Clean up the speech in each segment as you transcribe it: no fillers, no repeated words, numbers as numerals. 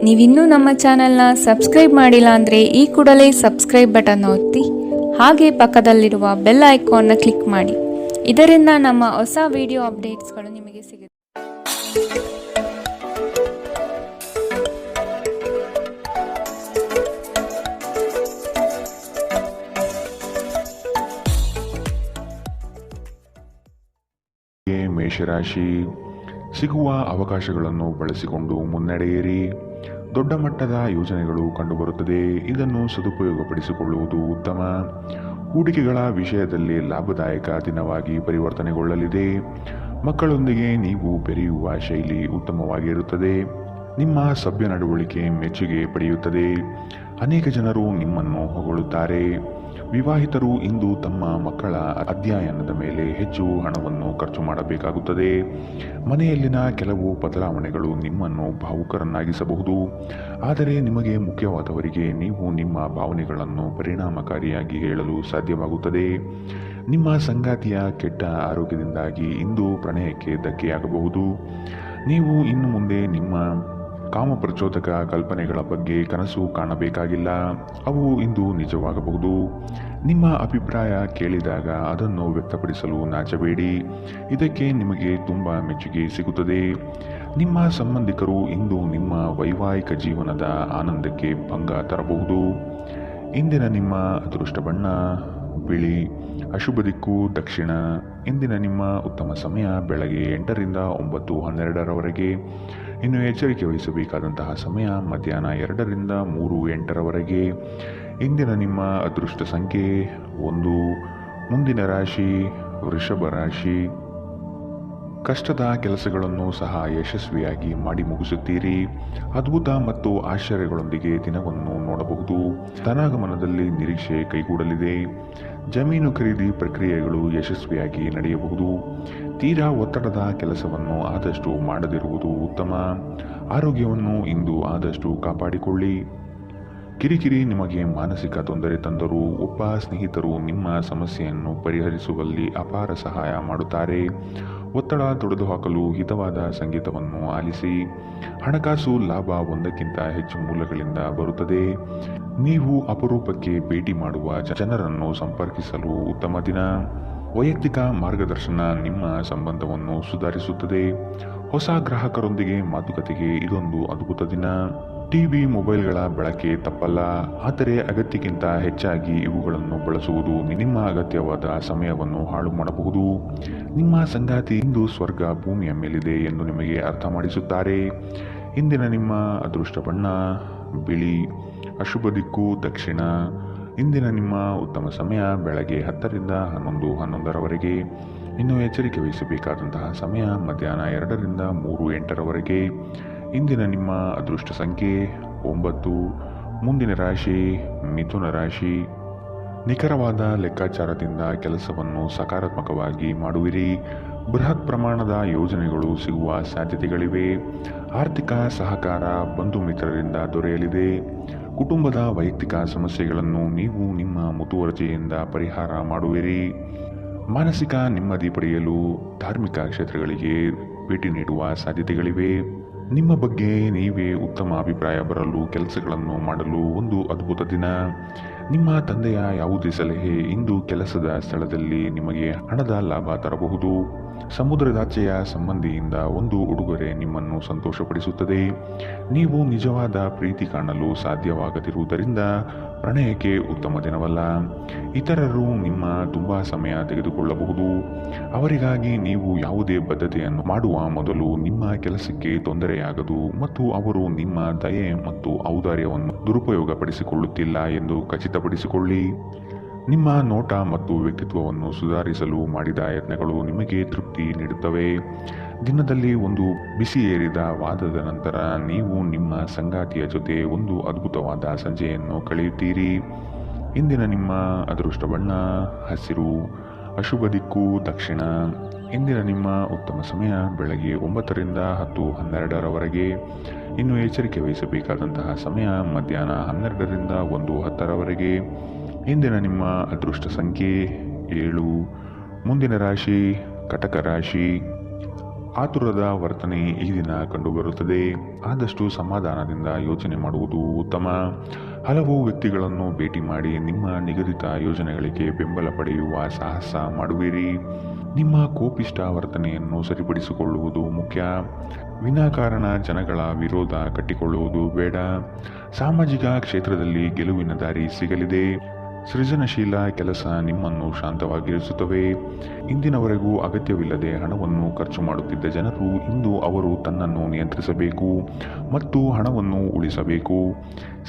ನೀವಿನ್ನೂ ನಮ್ಮ ಚಾನೆಲ್ನ ಸಬ್ಸ್ಕ್ರೈಬ್ ಮಾಡಿಲ್ಲ ಅಂದರೆ ಈ ಕೂಡಲೇ ಸಬ್ಸ್ಕ್ರೈಬ್ ಬಟನ್ ಒತ್ತಿ ಹಾಗೆ ಪಕ್ಕದಲ್ಲಿರುವ ಬೆಲ್ ಐಕಾನ್ನ ಕ್ಲಿಕ್ ಮಾಡಿ. ಇದರಿಂದ ನಮ್ಮ ಹೊಸ ವಿಡಿಯೋ ಅಪ್ಡೇಟ್ಸ್ಗಳು ನಿಮಗೆ ಸಿಗುತ್ತೆ. ಮೇಷರಾಶಿ, ಸಿಗುವ ಅವಕಾಶಗಳನ್ನು ಬಳಸಿಕೊಂಡು ಮುನ್ನಡೆಯಿರಿ. ದೊಡ್ಡ ಮಟ್ಟದ ಯೋಜನೆಗಳು ಕಂಡುಬರುತ್ತದೆ. ಇದನ್ನು ಸದುಪಯೋಗಪಡಿಸಿಕೊಳ್ಳುವುದು ಉತ್ತಮ. ಹೂಡಿಕೆಗಳ ವಿಷಯದಲ್ಲಿ ಲಾಭದಾಯಕ ದಿನವಾಗಿ ಪರಿವರ್ತನೆಗೊಳ್ಳಲಿದೆ. ಮಕ್ಕಳೊಂದಿಗೆ ನೀವು ಬೆರೆಯುವ ಶೈಲಿ ಉತ್ತಮವಾಗಿರುತ್ತದೆ. ನಿಮ್ಮ ಸಭ್ಯ ನಡವಳಿಕೆ ಮೆಚ್ಚುಗೆ ಪಡೆಯುತ್ತದೆ. ಅನೇಕ ಜನರು ನಿಮ್ಮನ್ನು ಹೊಗಳುತ್ತಾರೆ. ವಿವಾಹಿತರು ಇಂದು ತಮ್ಮ ಮಕ್ಕಳ ಅಧ್ಯಯನದ ಮೇಲೆ ಹೆಚ್ಚು ಹಣವನ್ನು ಖರ್ಚು ಮಾಡಬೇಕಾಗುತ್ತದೆ. ಮನೆಯಲ್ಲಿನ ಕೆಲವು ಬದಲಾವಣೆಗಳು ನಿಮ್ಮನ್ನು ಭಾವುಕರನ್ನಾಗಿಸಬಹುದು. ಆದರೆ ನಿಮಗೆ ಮುಖ್ಯವಾದವರಿಗೆ ನೀವು ನಿಮ್ಮ ಭಾವನೆಗಳನ್ನು ಪರಿಣಾಮಕಾರಿಯಾಗಿ ಹೇಳಲು ಸಾಧ್ಯವಾಗುತ್ತದೆ. ನಿಮ್ಮ ಸಂಗಾತಿಯ ಕೆಟ್ಟ ಆರೋಗ್ಯದಿಂದಾಗಿ ಇಂದು ಪ್ರಣಯಕ್ಕೆ ಧಕ್ಕೆಯಾಗಬಹುದು. ನೀವು ಇನ್ನು ಮುಂದೆ ನಿಮ್ಮ ಕಾಮಪ್ರಚೋದಕ ಕಲ್ಪನೆಗಳ ಬಗ್ಗೆ ಕನಸು ಕಾಣಬೇಕಾಗಿಲ್ಲ. ಅವು ಇಂದು ನಿಜವಾಗಬಹುದು. ನಿಮ್ಮ ಅಭಿಪ್ರಾಯ ಕೇಳಿದಾಗ ಅದನ್ನು ವ್ಯಕ್ತಪಡಿಸಲು ನಾಚಬೇಡಿ. ಇದಕ್ಕೆ ನಿಮಗೆ ತುಂಬ ಮೆಚ್ಚುಗೆ ಸಿಗುತ್ತದೆ. ನಿಮ್ಮ ಸಂಬಂಧಿಕರು ಇಂದು ನಿಮ್ಮ ವೈವಾಹಿಕ ಜೀವನದ ಆನಂದಕ್ಕೆ ಭಂಗ ತರಬಹುದು. ಇಂದಿನ ನಿಮ್ಮ ಅದೃಷ್ಟ ಬಣ್ಣ ಬಿಳಿ, ಅಶುಭ ದಿಕ್ಕು ದಕ್ಷಿಣ. ಇಂದಿನ ನಿಮ್ಮ ಉತ್ತಮ ಸಮಯ ಬೆಳಗ್ಗೆ 8ರಿಂದ 9:12ರವರೆಗೆ. ಇನ್ನು ಎಚ್ಚರಿಕೆ ವಹಿಸಬೇಕಾದಂತಹ ಸಮಯ ಮಧ್ಯಾಹ್ನ 2ರಿಂದ 3:08ರವರೆಗೆ. ಇಂದಿನ ನಿಮ್ಮ ಅದೃಷ್ಟ ಸಂಖ್ಯೆ 1. ಮುಂದಿನ ರಾಶಿ ವೃಷಭ ರಾಶಿ. ಕಷ್ಟದ ಕೆಲಸಗಳನ್ನು ಸಹ ಯಶಸ್ವಿಯಾಗಿ ಮಾಡಿ ಮುಗಿಸುತ್ತೀರಿ. ಅದ್ಭುತ ಮತ್ತು ಆಶ್ಚರ್ಯಗಳೊಂದಿಗೆ ದಿನವನ್ನು ನೋಡಬಹುದು. ಧನಾಗಮನದಲ್ಲಿ ನಿರೀಕ್ಷೆ ಕೈಗೂಡಲಿದೆ. ಜಮೀನು ಖರೀದಿ ಪ್ರಕ್ರಿಯೆಗಳು ಯಶಸ್ವಿಯಾಗಿ ನಡೆಯಬಹುದು. ತೀರಾ ಒತ್ತಡದ ಕೆಲಸವನ್ನು ಆದಷ್ಟು ಮಾಡದಿರುವುದು ಉತ್ತಮ. ಆರೋಗ್ಯವನ್ನು ಇಂದು ಆದಷ್ಟು ಕಾಪಾಡಿಕೊಳ್ಳಿ. ಕಿರಿಕಿರಿ ನಿಮಗೆ ಮಾನಸಿಕ ತೊಂದರೆ ತಂದರೂ ಒಬ್ಬ ಸ್ನೇಹಿತರು ನಿಮ್ಮ ಸಮಸ್ಯೆಯನ್ನು ಪರಿಹರಿಸುವಲ್ಲಿ ಅಪಾರ ಸಹಾಯ ಮಾಡುತ್ತಾರೆ. ಒತ್ತಡ ತೊಡೆದುಹಾಕಲು ಹಿತವಾದ ಸಂಗೀತವನ್ನು ಆಲಿಸಿ. ಹಣಕಾಸು ಲಾಭ ಒಂದಕ್ಕಿಂತ ಹೆಚ್ಚು ಮೂಲಗಳಿಂದ ಬರುತ್ತದೆ. ನೀವು ಅಪರೂಪಕ್ಕೆ ಭೇಟಿ ಮಾಡುವ ಜನರನ್ನು ಸಂಪರ್ಕಿಸಲು ಉತ್ತಮ ದಿನ. ವೈಯಕ್ತಿಕ ಮಾರ್ಗದರ್ಶನ ನಿಮ್ಮ ಸಂಬಂಧವನ್ನು ಸುಧಾರಿಸುತ್ತದೆ. ಹೊಸ ಗ್ರಾಹಕರೊಂದಿಗೆ ಮಾತುಕತೆಗೆ ಇದೊಂದು ಅದ್ಭುತ ದಿನ. ಟಿವಿ ಮೊಬೈಲ್ಗಳ ಬಳಕೆ ತಪ್ಪಲ್ಲ, ಆದರೆ ಅಗತ್ಯಕ್ಕಿಂತ ಹೆಚ್ಚಾಗಿ ಇವುಗಳನ್ನು ಬಳಸುವುದು ನಿಮ್ಮ ಅಗತ್ಯವಾದ ಸಮಯವನ್ನು ಹಾಳು ಮಾಡಬಹುದು. ನಿಮ್ಮ ಸಂಗಾತಿ ಇಂದು ಸ್ವರ್ಗ ಭೂಮಿಯ ಮೇಲಿದೆ ಎಂದು ನಿಮಗೆ ಅರ್ಥ ಮಾಡಿಸುತ್ತಾರೆ. ಇಂದಿನ ನಿಮ್ಮ ಅದೃಷ್ಟ ಬಣ್ಣ ಬಿಳಿ, ಅಶುಭ ದಿಕ್ಕು ದಕ್ಷಿಣ. ಇಂದಿನ ನಿಮ್ಮ ಉತ್ತಮ ಸಮಯ ಬೆಳಗ್ಗೆ 10ರಿಂದ 11:11ರವರೆಗೆ. ಇನ್ನು ಎಚ್ಚರಿಕೆ ವಹಿಸಬೇಕಾದಂತಹ ಸಮಯ ಮಧ್ಯಾಹ್ನ 2ರಿಂದ 3:08ರವರೆಗೆ. ಇಂದಿನ ನಿಮ್ಮ ಅದೃಷ್ಟ ಸಂಖ್ಯೆ 9. ಮುಂದಿನ ರಾಶಿ ಮಿಥುನ ರಾಶಿ. ನಿಖರವಾದ ಲೆಕ್ಕಾಚಾರದಿಂದ ಕೆಲಸವನ್ನು ಸಕಾರಾತ್ಮಕವಾಗಿ ಮಾಡುವಿರಿ. ಬೃಹತ್ ಪ್ರಮಾಣದ ಯೋಜನೆಗಳು ಸಿಗುವ ಸಾಧ್ಯತೆಗಳಿವೆ. ಆರ್ಥಿಕ ಸಹಕಾರ ಬಂಧು ಮಿತ್ರರಿಂದ ದೊರೆಯಲಿದೆ. ಕುಟುಂಬದ ವೈಯಕ್ತಿಕ ಸಮಸ್ಯೆಗಳನ್ನು ನೀವು ನಿಮ್ಮ ಮುತುವರ್ಜಿಯಿಂದ ಪರಿಹಾರ ಮಾಡುವಿರಿ. ಮಾನಸಿಕ ನೆಮ್ಮದಿ ಪಡೆಯಲು ಧಾರ್ಮಿಕ ಕ್ಷೇತ್ರಗಳಿಗೆ ಭೇಟಿ ನೀಡುವ ಸಾಧ್ಯತೆಗಳಿವೆ. ನಿಮ್ಮ ಬಗ್ಗೆ ನೀವೇ ಉತ್ತಮ ಅಭಿಪ್ರಾಯ ಬರಲು ಕೆಲಸಗಳನ್ನು ಮಾಡಲು ಒಂದು ಅದ್ಭುತ ದಿನ. ನಿಮ್ಮ ತಂದೆಯ ಯಾವುದೇ ಸಲಹೆ ಇಂದು ಕೆಲಸದ ಸ್ಥಳದಲ್ಲಿ ನಿಮಗೆ ಹಣದ ಲಾಭ ತರಬಹುದು. ಸಮುದ್ರದಾಚೆಯ ಸಂಬಂಧಿಯಿಂದ ಒಂದು ಉಡುಗೊರೆ ನಿಮ್ಮನ್ನು ಸಂತೋಷಪಡಿಸುತ್ತದೆ. ನೀವು ನಿಜವಾದ ಪ್ರೀತಿ ಕಾಣಲು ಸಾಧ್ಯವಾಗದಿರುವುದರಿಂದ ಪ್ರಣಯಕ್ಕೆ ಉತ್ತಮ ದಿನವಲ್ಲ. ಇತರರು ನಿಮ್ಮ ತುಂಬ ಸಮಯ ತೆಗೆದುಕೊಳ್ಳಬಹುದು. ಅವರಿಗಾಗಿ ನೀವು ಯಾವುದೇ ಬದ್ಧತೆಯನ್ನು ಮಾಡುವ ಮೊದಲು ನಿಮ್ಮ ಕೆಲಸಕ್ಕೆ ತೊಂದರೆಯಾಗದು ಮತ್ತು ಅವರು ನಿಮ್ಮ ದಯೆ ಮತ್ತು ಔದಾರ್ಯವನ್ನು ದುರುಪಯೋಗಪಡಿಸಿಕೊಳ್ಳುತ್ತಿಲ್ಲ ಎಂದು ಖಚಿತಪಡಿಸಿಕೊಳ್ಳಿ. ನಿಮ್ಮ ನೋಟ ಮತ್ತು ವ್ಯಕ್ತಿತ್ವವನ್ನು ಸುಧಾರಿಸಲು ಮಾಡಿದ ಯತ್ನಗಳು ನಿಮಗೆ ತೃಪ್ತಿ ನೀಡುತ್ತವೆ. ದಿನದಲ್ಲಿ ಒಂದು ಬಿಸಿಯೇರಿದ ವಾದದ ನಂತರ ನೀವು ನಿಮ್ಮ ಸಂಗಾತಿಯ ಜೊತೆ ಒಂದು ಅದ್ಭುತವಾದ ಸಂಜೆಯನ್ನು ಕಳೆಯುತ್ತೀರಿ. ಇಂದಿನ ನಿಮ್ಮ ಅದೃಷ್ಟ ಬಣ್ಣ ಹಸಿರು, ಅಶುಭ ದಿಕ್ಕು ದಕ್ಷಿಣ. ಇಂದಿನ ನಿಮ್ಮ ಉತ್ತಮ ಸಮಯ ಬೆಳಗ್ಗೆ 9ರಿಂದ 10:12ರವರೆಗೆ. ಇನ್ನು ಎಚ್ಚರಿಕೆ ವಹಿಸಬೇಕಾದಂತಹ ಸಮಯ ಮಧ್ಯಾಹ್ನ 12ರಿಂದ 1:10ರವರೆಗೆ. ಇಂದಿನ ನಿಮ್ಮ ಅದೃಷ್ಟ ಸಂಖ್ಯೆ 7. ಮುಂದಿನ ರಾಶಿ ಕಟಕ ರಾಶಿ. ಆತುರದ ವರ್ತನೆ ಈ ದಿನ ಕಂಡುಬರುತ್ತದೆ. ಆದಷ್ಟು ಸಮಾಧಾನದಿಂದ ಯೋಚನೆ ಮಾಡುವುದು ಉತ್ತಮ. ಹಲವು ವ್ಯಕ್ತಿಗಳನ್ನು ಭೇಟಿ ಮಾಡಿ ನಿಮ್ಮ ನಿಗದಿತ ಯೋಜನೆಗಳಿಗೆ ಬೆಂಬಲ ಪಡೆಯುವ ಸಾಹಸ ಮಾಡುವಿರಿ. ನಿಮ್ಮ ಕೋಪಿಷ್ಟ ವರ್ತನೆಯನ್ನು ಸರಿಪಡಿಸಿಕೊಳ್ಳುವುದು ಮುಖ್ಯ. ವಿನಾಕಾರಣ ಜನಗಳ ವಿರೋಧ ಕಟ್ಟಿಕೊಳ್ಳುವುದು ಬೇಡ. ಸಾಮಾಜಿಕ ಕ್ಷೇತ್ರದಲ್ಲಿ ಗೆಲುವಿನ ದಾರಿ ಸಿಗಲಿದೆ. ಸೃಜನಶೀಲ ಕೆಲಸ ನಿಮ್ಮನ್ನು ಶಾಂತವಾಗಿರಿಸುತ್ತವೆ. ಇಂದಿನವರೆಗೂ ಅಗತ್ಯವಿಲ್ಲದೆ ಹಣವನ್ನು ಖರ್ಚು ಮಾಡುತ್ತಿದ್ದ ಜನರು ಇಂದು ಅವರು ತನ್ನನ್ನು ನಿಯಂತ್ರಿಸಬೇಕು ಮತ್ತು ಹಣವನ್ನು ಉಳಿಸಬೇಕು.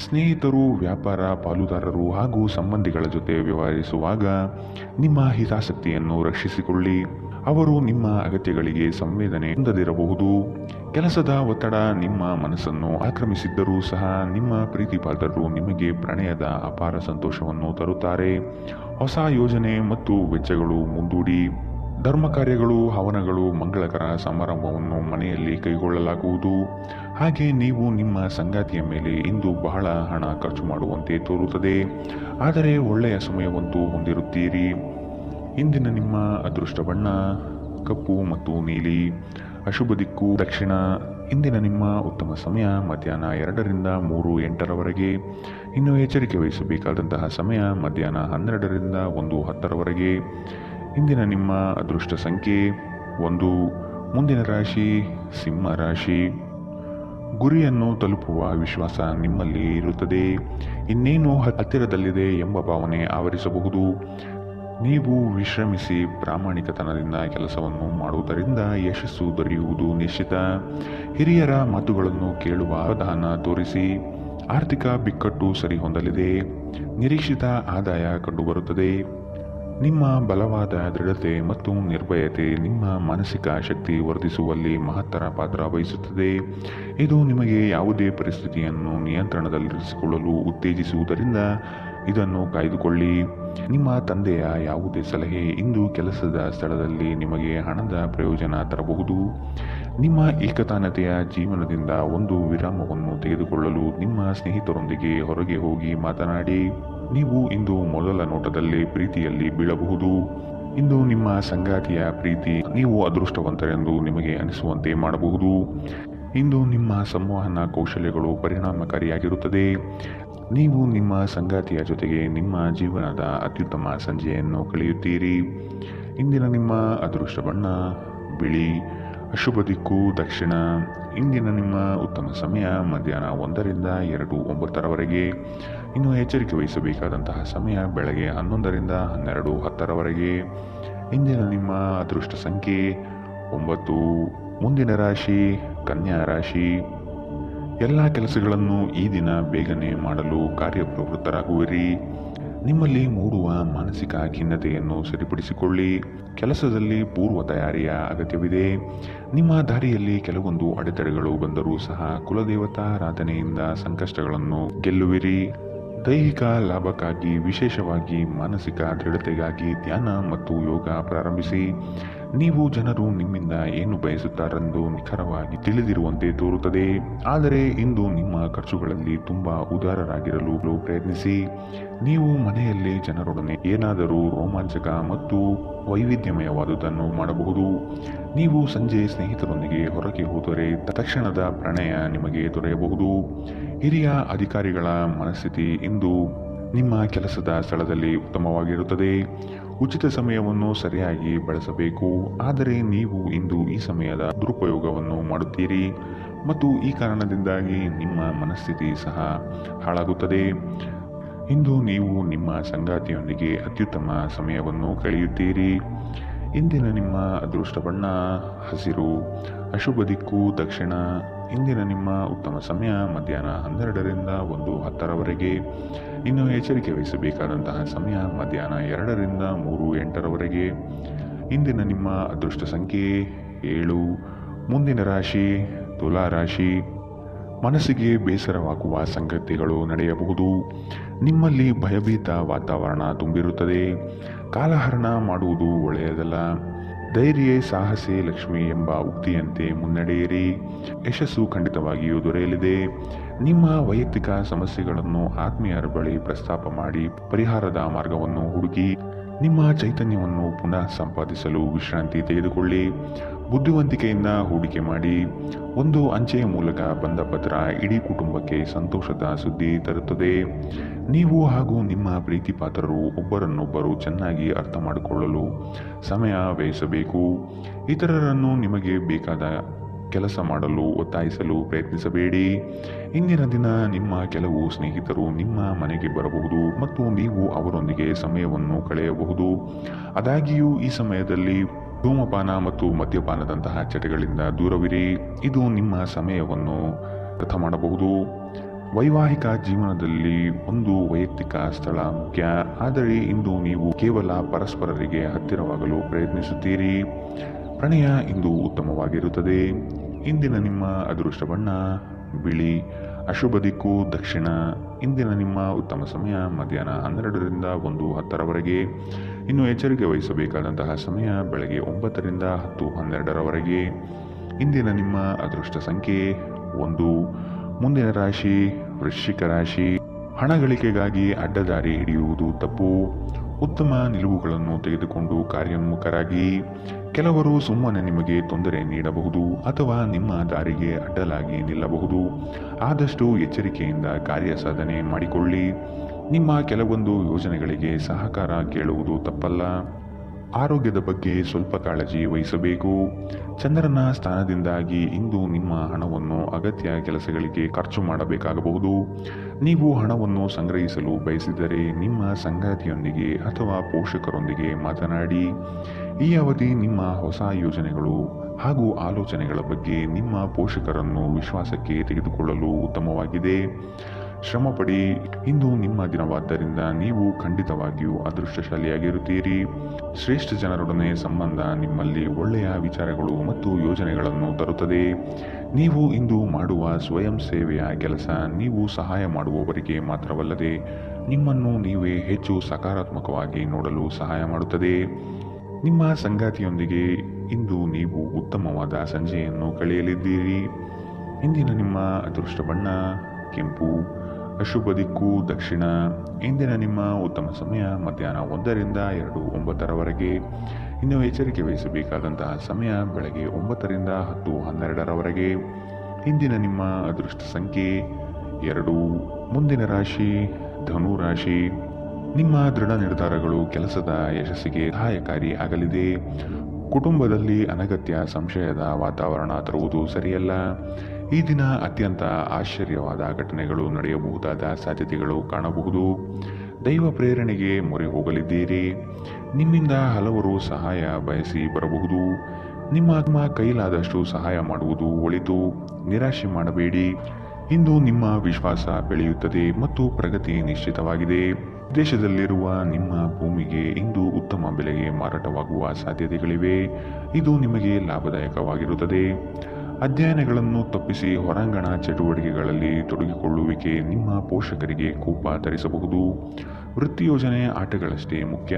ಸ್ನೇಹಿತರು, ವ್ಯಾಪಾರ ಪಾಲುದಾರರು ಹಾಗೂ ಸಂಬಂಧಿಗಳ ಜೊತೆ ವ್ಯವಹರಿಸುವಾಗ ನಿಮ್ಮ ಹಿತಾಸಕ್ತಿಯನ್ನು ರಕ್ಷಿಸಿಕೊಳ್ಳಿ. ಅವರು ನಿಮ್ಮ ಅಗತ್ಯಗಳಿಗೆ ಸಂವೇದನೆ ಹೊಂದದಿರಬಹುದು. ಕೆಲಸದ ಒತ್ತಡ ನಿಮ್ಮ ಮನಸ್ಸನ್ನು ಆಕ್ರಮಿಸಿದ್ದರೂ ಸಹ ನಿಮ್ಮ ಪ್ರೀತಿಪಾತ್ರರು ನಿಮಗೆ ಪ್ರಣಯದ ಅಪಾರ ಸಂತೋಷವನ್ನು ತರುತ್ತಾರೆ. ಹೊಸ ಯೋಜನೆ ಮತ್ತು ವೆಚ್ಚಗಳು ಮುಂದೂಡಿ. ಧರ್ಮ ಕಾರ್ಯಗಳು, ಹವನಗಳು, ಮಂಗಳಕರ ಸಮಾರಂಭವನ್ನು ಮನೆಯಲ್ಲಿ ಕೈಗೊಳ್ಳಲಾಗುವುದು. ಹಾಗೆ ನೀವು ನಿಮ್ಮ ಸಂಗಾತಿಯ ಮೇಲೆ ಇಂದು ಬಹಳ ಹಣ ಖರ್ಚು ಮಾಡುವಂತೆ ತೋರುತ್ತದೆ. ಆದರೆ ಒಳ್ಳೆಯ ಸಮಯವಂತೂ ಹೊಂದಿರುತ್ತೀರಿ. ಇಂದಿನ ನಿಮ್ಮ ಅದೃಷ್ಟ ಬಣ್ಣ ಕಪ್ಪು ಮತ್ತು ನೀಲಿ. ಅಶುಭ ದಿಕ್ಕು ದಕ್ಷಿಣ. ಇಂದಿನ ನಿಮ್ಮ ಉತ್ತಮ ಸಮಯ ಮಧ್ಯಾಹ್ನ 2ರಿಂದ 3:08ರವರೆಗೆ. ಇನ್ನು ಎಚ್ಚರಿಕೆ ವಹಿಸಬೇಕಾದಂತಹ ಸಮಯ ಮಧ್ಯಾಹ್ನ 12ರಿಂದ 1:10ರವರೆಗೆ. ಇಂದಿನ ನಿಮ್ಮ ಅದೃಷ್ಟ ಸಂಖ್ಯೆ 1. ಮುಂದಿನ ರಾಶಿ ಸಿಂಹ ರಾಶಿ. ಗುರಿಯನ್ನು ತಲುಪುವ ವಿಶ್ವಾಸ ನಿಮ್ಮಲ್ಲಿ ಇರುತ್ತದೆ. ಇನ್ನೇನು ಹತ್ತಿರದಲ್ಲಿದೆ ಎಂಬ ಭಾವನೆ ಆವರಿಸಬಹುದು. ನೀವು ವಿಶ್ರಮಿಸಿ ಪ್ರಾಮಾಣಿಕತನದಿಂದ ಕೆಲಸವನ್ನು ಮಾಡುವುದರಿಂದ ಯಶಸ್ಸು ದೊರೆಯುವುದು ನಿಶ್ಚಿತ. ಹಿರಿಯರ ಮಾತುಗಳನ್ನು ಕೇಳುವ ಅವಧಾನ ತೋರಿಸಿ. ಆರ್ಥಿಕ ಬಿಕ್ಕಟ್ಟು ಸರಿಹೊಂದಲಿದೆ. ನಿರೀಕ್ಷಿತ ಆದಾಯ ಕಂಡುಬರುತ್ತದೆ. ನಿಮ್ಮ ಬಲವಾದ ದೃಢತೆ ಮತ್ತು ನಿರ್ಭಯತೆ ನಿಮ್ಮ ಮಾನಸಿಕ ಶಕ್ತಿ ವರ್ಧಿಸುವಲ್ಲಿ ಮಹತ್ತರ ಪಾತ್ರ ವಹಿಸುತ್ತದೆ. ಇದು ನಿಮಗೆ ಯಾವುದೇ ಪರಿಸ್ಥಿತಿಯನ್ನು ನಿಯಂತ್ರಣದಲ್ಲಿರಿಸಿಕೊಳ್ಳಲು ಉತ್ತೇಜಿಸುವುದರಿಂದ ಇದನ್ನು ಕಾಯ್ದುಕೊಳ್ಳಿ. ನಿಮ್ಮ ತಂದೆಯ ಯಾವುದೇ ಸಲಹೆ ಇಂದು ಕೆಲಸದ ಸ್ಥಳದಲ್ಲಿ ನಿಮಗೆ ಹಣದ ಪ್ರಯೋಜನ ತರಬಹುದು. ನಿಮ್ಮ ಏಕತಾನತೆಯ ಜೀವನದಿಂದ ಒಂದು ವಿರಾಮವನ್ನು ತೆಗೆದುಕೊಳ್ಳಲು ನಿಮ್ಮ ಸ್ನೇಹಿತರೊಂದಿಗೆ ಹೊರಗೆ ಹೋಗಿ ಮಾತನಾಡಿ. ನೀವು ಇಂದು ಮೊದಲ ನೋಟದಲ್ಲಿ ಪ್ರೀತಿಯಲ್ಲಿ ಬೀಳಬಹುದು. ಇಂದು ನಿಮ್ಮ ಸಂಗಾತಿಯ ಪ್ರೀತಿ ನೀವು ಅದೃಷ್ಟವಂತರೆಂದು ನಿಮಗೆ ಅನಿಸುವಂತೆ ಮಾಡಬಹುದು. ಇಂದು ನಿಮ್ಮ ಸಂವಹನ ಕೌಶಲ್ಯಗಳು ಪರಿಣಾಮಕಾರಿಯಾಗಿರುತ್ತದೆ. ನೀವು ನಿಮ್ಮ ಸಂಗಾತಿಯ ಜೊತೆಗೆ ನಿಮ್ಮ ಜೀವನದ ಅತ್ಯುತ್ತಮ ಸಂಜೆಯನ್ನು ಕಳೆಯುತ್ತೀರಿ. ಇಂದಿನ ನಿಮ್ಮ ಅದೃಷ್ಟ ಬಣ್ಣ ಬಿಳಿ. ಅಶುಭ ದಿಕ್ಕು ದಕ್ಷಿಣ. ಇಂದಿನ ನಿಮ್ಮ ಉತ್ತಮ ಸಮಯ ಮಧ್ಯಾಹ್ನ 1ರಿಂದ 2:09ರವರೆಗೆ. ಇನ್ನು ಎಚ್ಚರಿಕೆ ವಹಿಸಬೇಕಾದಂತಹ ಸಮಯ ಬೆಳಗ್ಗೆ 11ರಿಂದ 12:10ರವರೆಗೆ. ಇಂದಿನ ನಿಮ್ಮ ಅದೃಷ್ಟ ಸಂಖ್ಯೆ 9. ಮುಂದಿನ ರಾಶಿ ಕನ್ಯಾ ರಾಶಿ. ಎಲ್ಲ ಕೆಲಸಗಳನ್ನು ಈ ದಿನ ಬೇಗನೆ ಮಾಡಲು ಕಾರ್ಯಪ್ರವೃತ್ತರಾಗುವಿರಿ. ನಿಮ್ಮಲ್ಲಿ ಮೂಡುವ ಮಾನಸಿಕ ಖಿನ್ನತೆಯನ್ನು ಸರಿಪಡಿಸಿಕೊಳ್ಳಿ. ಕೆಲಸದಲ್ಲಿ ಪೂರ್ವ ತಯಾರಿಯ ಅಗತ್ಯವಿದೆ. ನಿಮ್ಮ ದಾರಿಯಲ್ಲಿ ಕೆಲವೊಂದು ಅಡೆತಡೆಗಳು ಬಂದರೂ ಸಹ ಕುಲದೇವತಾರಾಧನೆಯಿಂದ ಸಂಕಷ್ಟಗಳನ್ನು ಗೆಲ್ಲುವಿರಿ. ದೈಹಿಕ ಲಾಭಕ್ಕಾಗಿ ವಿಶೇಷವಾಗಿ ಮಾನಸಿಕ ದೃಢತೆಗಾಗಿ ಧ್ಯಾನ ಮತ್ತು ಯೋಗ ಪ್ರಾರಂಭಿಸಿ. ನೀವು ಜನರು ನಿಮ್ಮಿಂದ ಏನು ಬಯಸುತ್ತಾರೆಂದು ನಿಖರವಾಗಿ ತಿಳಿದಿರುವಂತೆ ತೋರುತ್ತದೆ. ಆದರೆ ಇಂದು ನಿಮ್ಮ ಖರ್ಚುಗಳಲ್ಲಿ ತುಂಬ ಉದಾರರಾಗಿರಲು ಪ್ರಯತ್ನಿಸಿ. ನೀವು ಮನೆಯಲ್ಲಿ ಜನರೊಡನೆ ಏನಾದರೂ ರೋಮಾಂಚಕ ಮತ್ತು ವೈವಿಧ್ಯಮಯವಾದುದನ್ನು ಮಾಡಬಹುದು. ನೀವು ಸಂಜೆ ಸ್ನೇಹಿತರೊಂದಿಗೆ ಹೊರಗೆ ಹೋದರೆ ತಕ್ಷಣದ ಪ್ರಣಯ ನಿಮಗೆ ದೊರೆಯಬಹುದು. ಹಿರಿಯ ಅಧಿಕಾರಿಗಳ ಮನಸ್ಥಿತಿ ಇಂದು ನಿಮ್ಮ ಕೆಲಸದ ಸ್ಥಳದಲ್ಲಿ ಉತ್ತಮವಾಗಿರುತ್ತದೆ. ಉಚಿತ ಸಮಯವನ್ನು ಸರಿಯಾಗಿ ಬಳಸಬೇಕು. ಆದರೆ ನೀವು ಇಂದು ಈ ಸಮಯದ ದುರುಪಯೋಗವನ್ನು ಮಾಡುತ್ತೀರಿ ಮತ್ತು ಈ ಕಾರಣದಿಂದಾಗಿ ನಿಮ್ಮ ಮನಸ್ಥಿತಿ ಸಹ ಹಾಳಾಗುತ್ತದೆ. ಇಂದು ನೀವು ನಿಮ್ಮ ಸಂಗಾತಿಯೊಂದಿಗೆ ಅತ್ಯುತ್ತಮ ಸಮಯವನ್ನು ಕಳೆಯುತ್ತೀರಿ. ಇಂದಿನ ನಿಮ್ಮ ಅದೃಷ್ಟ ಬಣ್ಣ ಹಸಿರು. ಅಶುಭ ದಿಕ್ಕು ದಕ್ಷಿಣ. ಇಂದಿನ ನಿಮ್ಮ ಉತ್ತಮ ಸಮಯ ಮಧ್ಯಾಹ್ನ 12ರಿಂದ 1:10ರವರೆಗೆ. ಇನ್ನು ಎಚ್ಚರಿಕೆ ವಹಿಸಬೇಕಾದಂತಹ ಸಮಯ ಮಧ್ಯಾಹ್ನ 2ರಿಂದ 3:08ರವರೆಗೆ. ಇಂದಿನ ನಿಮ್ಮ ಅದೃಷ್ಟ ಸಂಖ್ಯೆ 7. ಮುಂದಿನ ರಾಶಿ ತುಲಾ ರಾಶಿ. ಮನಸ್ಸಿಗೆ ಬೇಸರವಾಗುವ ಸಂಗತಿಗಳು ನಡೆಯಬಹುದು. ನಿಮ್ಮಲ್ಲಿ ಭಯಭೀತ ವಾತಾವರಣ ತುಂಬಿರುತ್ತದೆ. ಕಾಲಹರಣ ಮಾಡುವುದು ಒಳ್ಳೆಯದಲ್ಲ. ಧೈರ್ಯ ಸಾಹಸೆ ಲಕ್ಷ್ಮಿ ಎಂಬ ಉಕ್ತಿಯಂತೆ ಮುನ್ನಡೆಯಿರಿ. ಯಶಸ್ಸು ಖಂಡಿತವಾಗಿಯೂ ದೊರೆಯಲಿದೆ. ನಿಮ್ಮ ವೈಯಕ್ತಿಕ ಸಮಸ್ಯೆಗಳನ್ನು ಆತ್ಮೀಯರ ಬಳಿ ಪ್ರಸ್ತಾಪ ಮಾಡಿ ಪರಿಹಾರದ ಮಾರ್ಗವನ್ನು ಹುಡುಕಿ. ನಿಮ್ಮ ಚೈತನ್ಯವನ್ನು ಪುನಃ ಸಂಪಾದಿಸಲು ವಿಶ್ರಾಂತಿ ತೆಗೆದುಕೊಳ್ಳಿ. ಬುದ್ಧಿವಂತಿಕೆಯಿಂದ ಹೂಡಿಕೆ ಮಾಡಿ. ಒಂದು ಅಂಚೆಯ ಮೂಲಕ ಬಂದ ಪತ್ರ ಇಡೀ ಕುಟುಂಬಕ್ಕೆ ಸಂತೋಷದ ಸುದ್ದಿ ತರುತ್ತದೆ. ನೀವು ಹಾಗೂ ನಿಮ್ಮ ಪ್ರೀತಿಪಾತ್ರರು ಒಬ್ಬರನ್ನೊಬ್ಬರು ಚೆನ್ನಾಗಿ ಅರ್ಥ ಮಾಡಿಕೊಳ್ಳಲು ಸಮಯ ವ್ಯಯಿಸಬೇಕು. ಇತರರನ್ನು ನಿಮಗೆ ಬೇಕಾದ ಕೆಲಸ ಮಾಡಲು ಒತ್ತಾಯಿಸಲು ಪ್ರಯತ್ನಿಸಬೇಡಿ. ಇಂದಿನ ದಿನ ನಿಮ್ಮ ಕೆಲವು ಸ್ನೇಹಿತರು ನಿಮ್ಮ ಮನೆಗೆ ಬರಬಹುದು ಮತ್ತು ನೀವು ಅವರೊಂದಿಗೆ ಸಮಯವನ್ನು ಕಳೆಯಬಹುದು. ಆದಾಗ್ಯೂ ಈ ಸಮಯದಲ್ಲಿ ಧೂಮಪಾನ ಮತ್ತು ಮದ್ಯಪಾನದಂತಹ ಚಟಗಳಿಂದ ದೂರವಿರಿ. ಇದು ನಿಮ್ಮ ಸಮಯವನ್ನು ವ್ಯರ್ಥ ಮಾಡಬಹುದು. ವೈವಾಹಿಕ ಜೀವನದಲ್ಲಿ ಒಂದು ವೈಯಕ್ತಿಕ ಸ್ಥಳ ಮುಖ್ಯ, ಆದರೆ ಇಂದು ನೀವು ಕೇವಲ ಪರಸ್ಪರರಿಗೆ ಹತ್ತಿರವಾಗಲು ಪ್ರಯತ್ನಿಸುತ್ತೀರಿ. ಪ್ರಣಯ ಇಂದು ಉತ್ತಮವಾಗಿರುತ್ತದೆ. ಇಂದಿನ ನಿಮ್ಮ ಅದೃಷ್ಟ ಬಣ್ಣ ಬಿಳಿ. ಅಶುಭ ದಿಕ್ಕು ದಕ್ಷಿಣ. ಇಂದಿನ ನಿಮ್ಮ ಉತ್ತಮ ಸಮಯ ಮಧ್ಯಾಹ್ನ 12ರಿಂದ 1:10ರವರೆಗೆ. ಇನ್ನು ಎಚ್ಚರಿಕೆ ವಹಿಸಬೇಕಾದಂತಹ ಸಮಯ ಬೆಳಗ್ಗೆ 9ರಿಂದ 10:12ರವರೆಗೆ. ಇಂದಿನ ನಿಮ್ಮ ಅದೃಷ್ಟ ಸಂಖ್ಯೆ 1. ಮುಂದಿನ ರಾಶಿ ವೃಶ್ಚಿಕ ರಾಶಿ. ಹಣ ಗಳಿಕೆಗಾಗಿ ಅಡ್ಡದಾರಿ ಹಿಡಿಯುವುದು ತಪ್ಪು. ಉತ್ತಮ ನಿಲುವುಗಳನ್ನು ತೆಗೆದುಕೊಂಡು ಕಾರ್ಯೋನ್ಮುಖರಾಗಿ. ಕೆಲವರು ಸುಮ್ಮನೆ ನಿಮಗೆ ತೊಂದರೆ ನೀಡಬಹುದು ಅಥವಾ ನಿಮ್ಮ ದಾರಿಗೆ ಅಡ್ಡಲಾಗಿ ನಿಲ್ಲಬಹುದು. ಆದಷ್ಟು ಎಚ್ಚರಿಕೆಯಿಂದ ಕಾರ್ಯ ಸಾಧನೆ ಮಾಡಿಕೊಳ್ಳಿ. ನಿಮ್ಮ ಕೆಲವೊಂದು ಯೋಜನೆಗಳಿಗೆ ಸಹಕಾರ ಕೇಳುವುದು ತಪ್ಪಲ್ಲ. ಆರೋಗ್ಯದ ಬಗ್ಗೆ ಸ್ವಲ್ಪ ಕಾಳಜಿ ವಹಿಸಬೇಕು. ಚಂದ್ರನ ಸ್ಥಾನದಿಂದಾಗಿ ಇಂದು ನಿಮ್ಮ ಹಣವನ್ನು ಅಗತ್ಯ ಕೆಲಸಗಳಿಗೆ ಖರ್ಚು ಮಾಡಬೇಕಾಗಬಹುದು. ನೀವು ಹಣವನ್ನು ಸಂಗ್ರಹಿಸಲು ಬಯಸಿದರೆ ನಿಮ್ಮ ಸಂಗಾತಿಯೊಂದಿಗೆ ಅಥವಾ ಪೋಷಕರೊಂದಿಗೆ ಮಾತನಾಡಿ. ಈ ಅವಧಿ ನಿಮ್ಮ ಹೊಸ ಯೋಜನೆಗಳು ಹಾಗೂ ಆಲೋಚನೆಗಳ ಬಗ್ಗೆ ನಿಮ್ಮ ಪೋಷಕರನ್ನು ವಿಶ್ವಾಸಕ್ಕೆ ತೆಗೆದುಕೊಳ್ಳಲು ಉತ್ತಮವಾಗಿದೆ. ಶ್ರಮಪಡಿ. ಇಂದು ನಿಮ್ಮ ದಿನವಾದ್ದರಿಂದ ನೀವು ಖಂಡಿತವಾಗಿಯೂ ಅದೃಷ್ಟಶಾಲಿಯಾಗಿರುತ್ತೀರಿ. ಶ್ರೇಷ್ಠ ಜನರೊಡನೆ ಸಂಬಂಧ ನಿಮ್ಮಲ್ಲಿ ಒಳ್ಳೆಯ ವಿಚಾರಗಳು ಮತ್ತು ಯೋಜನೆಗಳನ್ನು ತರುತ್ತದೆ. ನೀವು ಇಂದು ಮಾಡುವ ಸ್ವಯಂ ಸೇವೆಯ ಕೆಲಸ ನೀವು ಸಹಾಯ ಮಾಡುವವರಿಗೆ ಮಾತ್ರವಲ್ಲದೆ ನಿಮ್ಮನ್ನು ನೀವೇ ಹೆಚ್ಚು ಸಕಾರಾತ್ಮಕವಾಗಿ ನೋಡಲು ಸಹಾಯ ಮಾಡುತ್ತದೆ. ನಿಮ್ಮ ಸಂಗಾತಿಯೊಂದಿಗೆ ಇಂದು ನೀವು ಉತ್ತಮವಾದ ಸಂಜೆಯನ್ನು ಕಳೆಯಲಿದ್ದೀರಿ. ಇಂದಿನ ನಿಮ್ಮ ಅದೃಷ್ಟ ಬಣ್ಣ ಕೆಂಪು. ಅಶುಭ ದಿಕ್ಕು ದಕ್ಷಿಣ. ಇಂದಿನ ನಿಮ್ಮ ಉತ್ತಮ ಸಮಯ ಮಧ್ಯಾಹ್ನ 1ರಿಂದ 2:09ರವರೆಗೆ. ಇನ್ನು ಎಚ್ಚರಿಕೆ ವಹಿಸಬೇಕಾದಂತಹ ಸಮಯ ಬೆಳಗ್ಗೆ 9ರಿಂದ 10:12ರವರೆಗೆ. ಇಂದಿನ ನಿಮ್ಮ ಅದೃಷ್ಟ ಸಂಖ್ಯೆ 2. ಮುಂದಿನ ರಾಶಿ ಧನು ರಾಶಿ. ನಿಮ್ಮ ದೃಢ ನಿರ್ಧಾರಗಳು ಕೆಲಸದ ಯಶಸ್ಸಿಗೆ ಸಹಾಯಕಾರಿ ಆಗಲಿದೆ. ಕುಟುಂಬದಲ್ಲಿ ಅನಗತ್ಯ ಸಂಶಯದ ವಾತಾವರಣ ತರುವುದು ಸರಿಯಲ್ಲ. ಈ ದಿನ ಅತ್ಯಂತ ಆಶ್ಚರ್ಯವಾದ ಘಟನೆಗಳು ನಡೆಯಬಹುದಾದ ಸಾಧ್ಯತೆಗಳು ಕಾಣಬಹುದು. ದೈವ ಪ್ರೇರಣೆಗೆ ಮೊರೆ ಹೋಗಲಿದ್ದೀರಿ. ನಿಮ್ಮಿಂದ ಹಲವರು ಸಹಾಯ ಬಯಸಿ ಬರಬಹುದು. ನಿಮ್ಮ ಕೈಲಾದಷ್ಟು ಸಹಾಯ ಮಾಡುವುದು ಒಳಿತು. ನಿರಾಶೆ ಮಾಡಬೇಡಿ. ಇಂದು ನಿಮ್ಮ ವಿಶ್ವಾಸ ಬೆಳೆಯುತ್ತದೆ ಮತ್ತು ಪ್ರಗತಿ ನಿಶ್ಚಿತವಾಗಿದೆ. ದೇಶದಲ್ಲಿರುವ ನಿಮ್ಮ ಭೂಮಿಗೆ ಇಂದು ಉತ್ತಮ ಬೆಲೆಗೆ ಮಾರಾಟವಾಗುವ ಸಾಧ್ಯತೆಗಳಿವೆ. ಇದು ನಿಮಗೆ ಲಾಭದಾಯಕವಾಗಿರುತ್ತದೆ. ಅಧ್ಯಯನಗಳನ್ನು ತಪ್ಪಿಸಿ ಹೊರಾಂಗಣ ಚಟುವಟಿಕೆಗಳಲ್ಲಿ ತೊಡಗಿಕೊಳ್ಳುವಿಕೆ ನಿಮ್ಮ ಪೋಷಕರಿಗೆ ಕೋಪ ತರಿಸಬಹುದು. ವೃತ್ತಿ ಯೋಜನೆ ಆಟಗಳಷ್ಟೇ ಮುಖ್ಯ.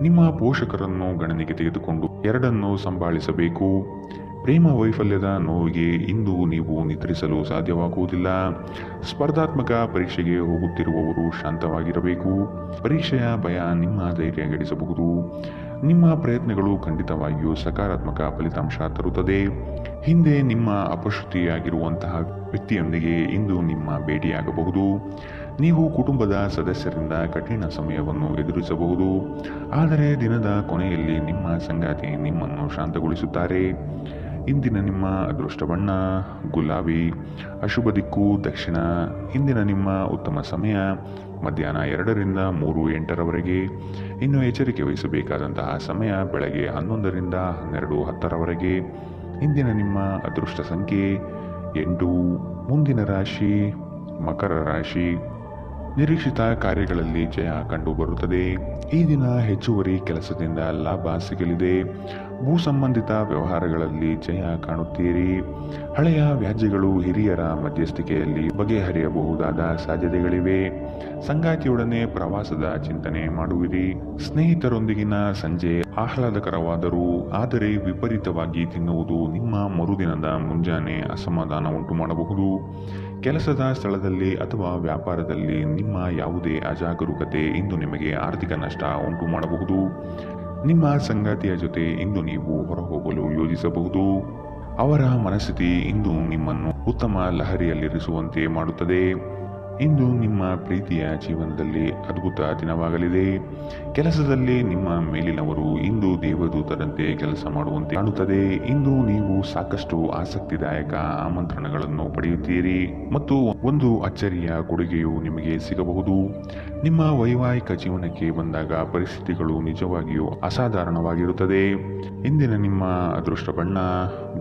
ನಿಮ್ಮ ಪೋಷಕರನ್ನು ಗಣನೆಗೆ ತೆಗೆದುಕೊಂಡು ಎರಡನ್ನೂ ಸಂಭಾಳಿಸಬೇಕು. ಪ್ರೇಮ ವೈಫಲ್ಯದ ನೋವಿಗೆ ಇಂದು ನೀವು ನಿದ್ರಿಸಲು ಸಾಧ್ಯವಾಗುವುದಿಲ್ಲ. ಸ್ಪರ್ಧಾತ್ಮಕ ಪರೀಕ್ಷೆಗೆ ಹೋಗುತ್ತಿರುವವರು ಶಾಂತವಾಗಿರಬೇಕು. ಪರೀಕ್ಷೆಯ ಭಯ ನಿಮ್ಮ ಧೈರ್ಯ ಗೆಡಿಸಬಹುದು. ನಿಮ್ಮ ಪ್ರಯತ್ನಗಳು ಖಂಡಿತವಾಗಿಯೂ ಸಕಾರಾತ್ಮಕ ಫಲಿತಾಂಶ ತರುತ್ತದೆ. ಹಿಂದೆ ನಿಮ್ಮ ಅಪಶ್ರುತಿಯಾಗಿರುವಂತಹ ವ್ಯಕ್ತಿಯೊಂದಿಗೆ ಇಂದು ನಿಮ್ಮ ಭೇಟಿಯಾಗಬಹುದು. ನೀವು ಕುಟುಂಬದ ಸದಸ್ಯರಿಂದ ಕಠಿಣ ಸಮಯವನ್ನು ಎದುರಿಸಬಹುದು. ಆದರೆ ದಿನದ ಕೊನೆಯಲ್ಲಿ ನಿಮ್ಮ ಸಂಗಾತಿ ನಿಮ್ಮನ್ನು ಶಾಂತಗೊಳಿಸುತ್ತಾರೆ. ಇಂದಿನ ನಿಮ್ಮ ಅದೃಷ್ಟ ಬಣ್ಣ ಗುಲಾಬಿ. ಅಶುಭ ದಿಕ್ಕು ದಕ್ಷಿಣ. ಇಂದಿನ ನಿಮ್ಮ ಉತ್ತಮ ಸಮಯ ಮಧ್ಯಾಹ್ನ 2ರಿಂದ 3:08ರವರೆಗೆ. ಇನ್ನು ಎಚ್ಚರಿಕೆ ವಹಿಸಬೇಕಾದಂತಹ ಸಮಯ ಬೆಳಗ್ಗೆ 11ರಿಂದ 12:10ರವರೆಗೆ. ಇಂದಿನ ನಿಮ್ಮ ಅದೃಷ್ಟ ಸಂಖ್ಯೆ 8. ಮುಂದಿನ ರಾಶಿ ಮಕರ ರಾಶಿ. ನಿರೀಕ್ಷಿತ ಕಾರ್ಯಗಳಲ್ಲಿ ಜಯ ಕಂಡುಬರುತ್ತದೆ. ಈ ದಿನ ಹೆಚ್ಚುವರಿ ಕೆಲಸದಿಂದ ಲಾಭ ಸಿಗಲಿದೆ. ಭೂ ಸಂಬಂಧಿತ ವ್ಯವಹಾರಗಳಲ್ಲಿ ಜಯ ಕಾಣುತ್ತೀರಿ. ಹಳೆಯ ವ್ಯಾಜ್ಯಗಳು ಹಿರಿಯರ ಮಧ್ಯಸ್ಥಿಕೆಯಲ್ಲಿ ಬಗೆಹರಿಯಬಹುದಾದ ಸಾಧ್ಯತೆಗಳಿವೆ. ಸಂಗಾತಿಯೊಡನೆ ಪ್ರವಾಸದ ಚಿಂತನೆ ಮಾಡುವಿರಿ. ಸ್ನೇಹಿತರೊಂದಿಗಿನ ಸಂಜೆ ಆಹ್ಲಾದಕರವಾದರೂ ಆದರೆ ವಿಪರೀತವಾಗಿ ತಿನ್ನುವುದು ನಿಮ್ಮ ಮರುದಿನದ ಮುಂಜಾನೆ ಅಸಮಾಧಾನ ಉಂಟು ಮಾಡಬಹುದು. ಕೆಲಸದ ಸ್ಥಳದಲ್ಲಿ ಅಥವಾ ವ್ಯಾಪಾರದಲ್ಲಿ ನಿಮ್ಮ ಯಾವುದೇ ಅಜಾಗರೂಕತೆ ಇಂದು ನಿಮಗೆ ಆರ್ಥಿಕ ನಷ್ಟ ಉಂಟು ಮಾಡಬಹುದು. ನಿಮ್ಮ ಸಂಗಾತಿಯ ಜೊತೆ ಇಂದು ನೀವು ಹೊರಹೋಗಲು ಯೋಜಿಸಬಹುದು. ಅವರ ಮನಸ್ಥಿತಿ ಇಂದು ನಿಮ್ಮನ್ನು ಉತ್ತಮ ಲಹರಿಯಲ್ಲಿರಿಸುವಂತೆ ಮಾಡುತ್ತದೆ. ಇಂದು ನಿಮ್ಮ ಪ್ರೀತಿಯ ಜೀವನದಲ್ಲಿ ಅದ್ಭುತ ದಿನವಾಗಲಿದೆ. ಕೆಲಸದಲ್ಲಿ ನಿಮ್ಮ ಮೇಲಿನವರು ಇಂದು ದೇವದೂತರಂತೆ ಕೆಲಸ ಮಾಡುವಂತೆ ಕಾಣುತ್ತದೆ. ಇಂದು ನೀವು ಸಾಕಷ್ಟು ಆಸಕ್ತಿದಾಯಕ ಆಮಂತ್ರಣಗಳನ್ನು ಪಡೆಯುತ್ತೀರಿ ಮತ್ತು ಒಂದು ಅಚ್ಚರಿಯ ಕೊಡುಗೆಯು ನಿಮಗೆ ಸಿಗಬಹುದು. ನಿಮ್ಮ ವೈವಾಹಿಕ ಜೀವನಕ್ಕೆ ಬಂದಾಗ ಪರಿಸ್ಥಿತಿಗಳು ನಿಜವಾಗಿಯೂ ಅಸಾಧಾರಣವಾಗಿರುತ್ತದೆ. ಇಂದಿನ ನಿಮ್ಮ ಅದೃಷ್ಟ ಬಣ್ಣ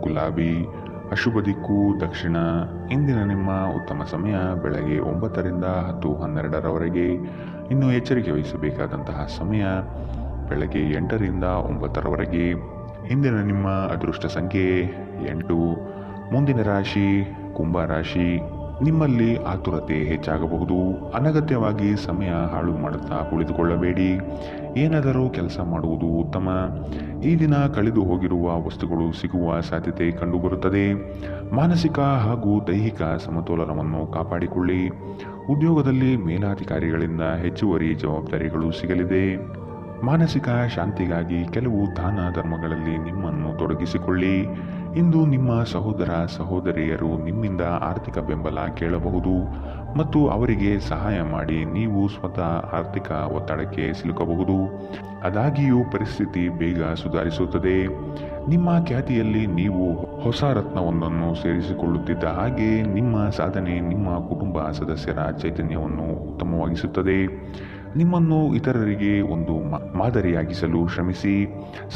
ಗುಲಾಬಿ, ಅಶುಭ ದಿಕ್ಕು ದಕ್ಷಿಣ. ಇಂದಿನ ನಿಮ್ಮ ಉತ್ತಮ ಸಮಯ ಬೆಳಗ್ಗೆ 9ರಿಂದ 10:12ರವರೆಗೆ. ಇನ್ನು ಎಚ್ಚರಿಕೆ ವಹಿಸಬೇಕಾದಂತಹ ಸಮಯ ಬೆಳಗ್ಗೆ 8ರಿಂದ 9ರವರೆಗೆ. ಇಂದಿನ ನಿಮ್ಮ ಅದೃಷ್ಟ ಸಂಖ್ಯೆ 8. ಮುಂದಿನ ರಾಶಿ ಕುಂಭ ರಾಶಿ. ನಿಮ್ಮಲ್ಲಿ ಆತುರತೆ ಹೆಚ್ಚಾಗಬಹುದು. ಅನಗತ್ಯವಾಗಿ ಸಮಯ ಹಾಳು ಮಾಡುತ್ತಾ ಕುಳಿತುಕೊಳ್ಳಬೇಡಿ. ಏನಾದರೂ ಕೆಲಸ ಮಾಡುವುದು ಉತ್ತಮ. ಈ ದಿನ ಕಳೆದು ಹೋಗಿರುವ ವಸ್ತುಗಳು ಸಿಗುವ ಸಾಧ್ಯತೆ ಕಂಡುಬರುತ್ತದೆ. ಮಾನಸಿಕ ಹಾಗೂ ದೈಹಿಕ ಸಮತೋಲನವನ್ನು ಕಾಪಾಡಿಕೊಳ್ಳಿ. ಉದ್ಯೋಗದಲ್ಲಿ ಮೇಲಾಧಿಕಾರಿಗಳಿಂದ ಹೆಚ್ಚುವರಿ ಜವಾಬ್ದಾರಿಗಳು ಸಿಗಲಿದೆ. ಮಾನಸಿಕ ಶಾಂತಿಗಾಗಿ ಕೆಲವು ದಾನ ಧರ್ಮಗಳಲ್ಲಿ ನಿಮ್ಮನ್ನು ತೊಡಗಿಸಿಕೊಳ್ಳಿ. ಇಂದು ನಿಮ್ಮ ಸಹೋದರ ಸಹೋದರಿಯರು ನಿಮ್ಮಿಂದ ಆರ್ಥಿಕ ಬೆಂಬಲ ಕೇಳಬಹುದು ಮತ್ತು ಅವರಿಗೆ ಸಹಾಯ ಮಾಡಿ ನೀವು ಸ್ವತಃ ಆರ್ಥಿಕ ಒತ್ತಡಕ್ಕೆ ಸಿಲುಕಬಹುದು. ಆದಾಗ್ಯೂ ಪರಿಸ್ಥಿತಿ ಬೇಗ ಸುಧಾರಿಸುತ್ತದೆ. ನಿಮ್ಮ ಖ್ಯಾತಿಯಲ್ಲಿ ನೀವು ಹೊಸ ರತ್ನವೊಂದನ್ನು ಸೇರಿಸಿಕೊಳ್ಳುತ್ತಿದ್ದ ಹಾಗೆ ನಿಮ್ಮ ಸಾಧನೆ ನಿಮ್ಮ ಕುಟುಂಬ ಸದಸ್ಯರ ಚೈತನ್ಯವನ್ನು ಉತ್ತಮವಾಗಿಸುತ್ತದೆ. ನಿಮ್ಮನ್ನು ಇತರರಿಗೆ ಒಂದು ಮಾದರಿಯಾಗಿಸಲು ಶ್ರಮಿಸಿ.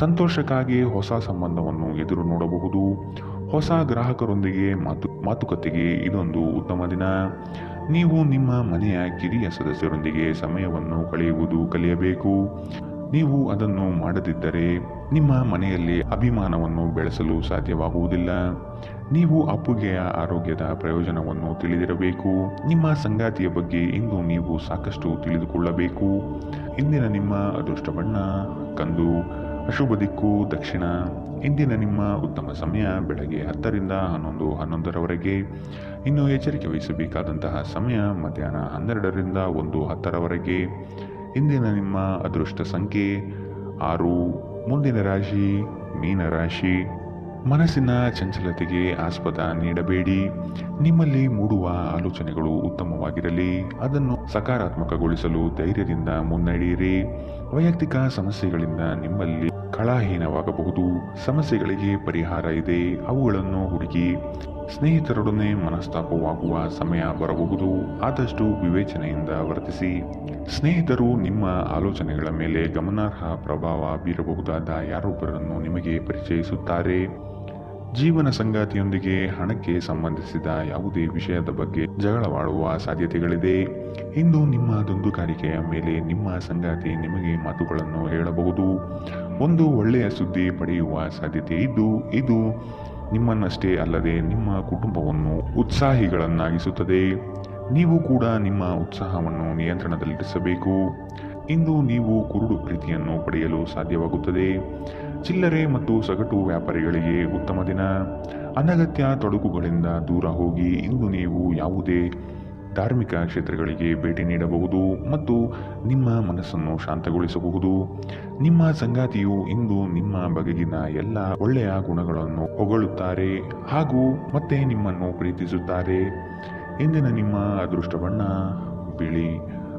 ಸಂತೋಷಕ್ಕಾಗಿ ಹೊಸ ಸಂಬಂಧವನ್ನು ಎದುರು ನೋಡಬಹುದು. ಹೊಸ ಗ್ರಾಹಕರೊಂದಿಗೆ ಮಾತುಕತೆಗೆ ಇದೊಂದು ಉತ್ತಮ ದಿನ. ನೀವು ನಿಮ್ಮ ಮನೆಯ ಕಿರಿಯ ಸದಸ್ಯರೊಂದಿಗೆ ಸಮಯವನ್ನು ಕಳೆಯುವುದು ಕಲಿಯಬೇಕು. ನೀವು ಅದನ್ನು ಮಾಡದಿದ್ದರೆ ನಿಮ್ಮ ಮನೆಯಲ್ಲಿ ಅಭಿಮಾನವನ್ನು ಬೆಳೆಸಲು ಸಾಧ್ಯವಾಗುವುದಿಲ್ಲ. ನೀವು ಅಪ್ಪುಗೆಯ ಆರೋಗ್ಯದ ಪ್ರಯೋಜನವನ್ನು ತಿಳಿದಿರಬೇಕು. ನಿಮ್ಮ ಸಂಗಾತಿಯ ಬಗ್ಗೆ ಇಂದು ನೀವು ಸಾಕಷ್ಟು ತಿಳಿದುಕೊಳ್ಳಬೇಕು. ಇಂದಿನ ನಿಮ್ಮ ಅದೃಷ್ಟ ಬಣ್ಣ ಕಂದು, ಅಶುಭ ದಿಕ್ಕು ದಕ್ಷಿಣ. ಇಂದಿನ ನಿಮ್ಮ ಉತ್ತಮ ಸಮಯ ಬೆಳಗ್ಗೆ 10ರಿಂದ 11:11ರವರೆಗೆ. ಇನ್ನು ಎಚ್ಚರಿಕೆ ವಹಿಸಬೇಕಾದಂತಹ ಸಮಯ ಮಧ್ಯಾಹ್ನ 12ರಿಂದ 1:10ರವರೆಗೆ. ಇಂದಿನ ನಿಮ್ಮ ಅದೃಷ್ಟ ಸಂಖ್ಯೆ 6. ಮುಂದಿನ ರಾಶಿ ಮೀನರಾಶಿ. ಮನಸ್ಸಿನ ಚಂಚಲತೆಗೆ ಆಸ್ಪದ ನೀಡಬೇಡಿ. ನಿಮ್ಮಲ್ಲಿ ಮೂಡುವ ಆಲೋಚನೆಗಳು ಉತ್ತಮವಾಗಿರಲಿ. ಅದನ್ನು ಸಕಾರಾತ್ಮಕಗೊಳಿಸಲು ಧೈರ್ಯದಿಂದ ಮುನ್ನಡೆಯಿರಿ. ವೈಯಕ್ತಿಕ ಸಮಸ್ಯೆಗಳಿಂದ ನಿಮ್ಮಲ್ಲಿ ಕಳಹೀನವಾಗಬಹುದು. ಸಮಸ್ಯೆಗಳಿಗೆ ಪರಿಹಾರ ಇದೆ, ಅವುಗಳನ್ನು ಹುಡುಕಿ. ಸ್ನೇಹಿತರೊಡನೆ ಮನಸ್ತಾಪವಾಗುವ ಸಮಯ ಬರಬಹುದು. ಆದಷ್ಟು ವಿವೇಚನೆಯಿಂದ ವರ್ತಿಸಿ. ಸ್ನೇಹಿತರು ನಿಮ್ಮ ಆಲೋಚನೆಗಳ ಮೇಲೆ ಗಮನಾರ್ಹ ಪ್ರಭಾವ ಬೀರಬಹುದಾದ ಯಾರೊಬ್ಬರನ್ನು ನಿಮಗೆ ಪರಿಚಯಿಸುತ್ತಾರೆ. ಜೀವನ ಸಂಗಾತಿಯೊಂದಿಗೆ ಹಣಕ್ಕೆ ಸಂಬಂಧಿಸಿದ ಯಾವುದೇ ವಿಷಯದ ಬಗ್ಗೆ ಜಗಳವಾಡುವ ಸಾಧ್ಯತೆಗಳಿದೆ. ಇಂದು ನಿಮ್ಮ ದುಂದುಗಾರಿಕೆಯ ಮೇಲೆ ನಿಮ್ಮ ಸಂಗಾತಿ ನಿಮಗೆ ಮಾತುಗಳನ್ನು ಹೇಳಬಹುದು. ಒಂದು ಒಳ್ಳೆಯ ಸುದ್ದಿ ಪಡೆಯುವ ಸಾಧ್ಯತೆ ಇದ್ದು ಇದು ನಿಮ್ಮನ್ನಷ್ಟೇ ಅಲ್ಲದೆ ನಿಮ್ಮ ಕುಟುಂಬವನ್ನು ಉತ್ಸಾಹಿಗಳನ್ನಾಗಿಸುತ್ತದೆ. ನೀವು ಕೂಡ ನಿಮ್ಮ ಉತ್ಸಾಹವನ್ನು ನಿಯಂತ್ರಣದಲ್ಲಿರಿಸಬೇಕು. ಇಂದು ನೀವು ಕುರುಡು ಪ್ರೀತಿಯನ್ನು ಪಡೆಯಲು ಸಾಧ್ಯವಾಗುತ್ತದೆ. ಚಿಲ್ಲರೆ ಮತ್ತು ಸಗಟು ವ್ಯಾಪಾರಿಗಳಿಗೆ ಉತ್ತಮ ದಿನ. ಅನಗತ್ಯ ತೊಡಕುಗಳಿಂದ ದೂರ ಹೋಗಿ. ಇಂದು ನೀವು ಯಾವುದೇ ಧಾರ್ಮಿಕ ಕ್ಷೇತ್ರಗಳಿಗೆ ಭೇಟಿ ನೀಡಬಹುದು ಮತ್ತು ನಿಮ್ಮ ಮನಸ್ಸನ್ನು ಶಾಂತಗೊಳಿಸಬಹುದು. ನಿಮ್ಮ ಸಂಗಾತಿಯು ಇಂದು ನಿಮ್ಮ ಬಗೆಗಿನ ಎಲ್ಲ ಒಳ್ಳೆಯ ಗುಣಗಳನ್ನು ಹೊಗಳುತ್ತಾರೆ ಹಾಗೂ ಮತ್ತೆ ನಿಮ್ಮನ್ನು ಪ್ರೀತಿಸುತ್ತಾರೆ. ಇಂದಿನ ನಿಮ್ಮ ಅದೃಷ್ಟ ಬಣ್ಣ ಬಿಳಿ,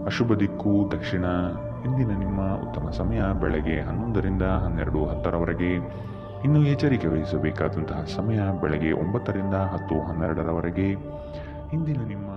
ಅಶುಭ ದಿಕ್ಕು ದಕ್ಷಿಣ. ಇಂದಿನ ನಿಮ್ಮ ಉತ್ತಮ ಸಮಯ ಬೆಳಗ್ಗೆ 11ರಿಂದ 12:10ರವರೆಗೆ. ಇನ್ನು ಎಚ್ಚರಿಕೆ ವಹಿಸಬೇಕಾದಂತಹ ಸಮಯ ಬೆಳಗ್ಗೆ 9ರಿಂದ 10:12ರವರೆಗೆ. ಇಂದಿನ ನಿಮ್ಮ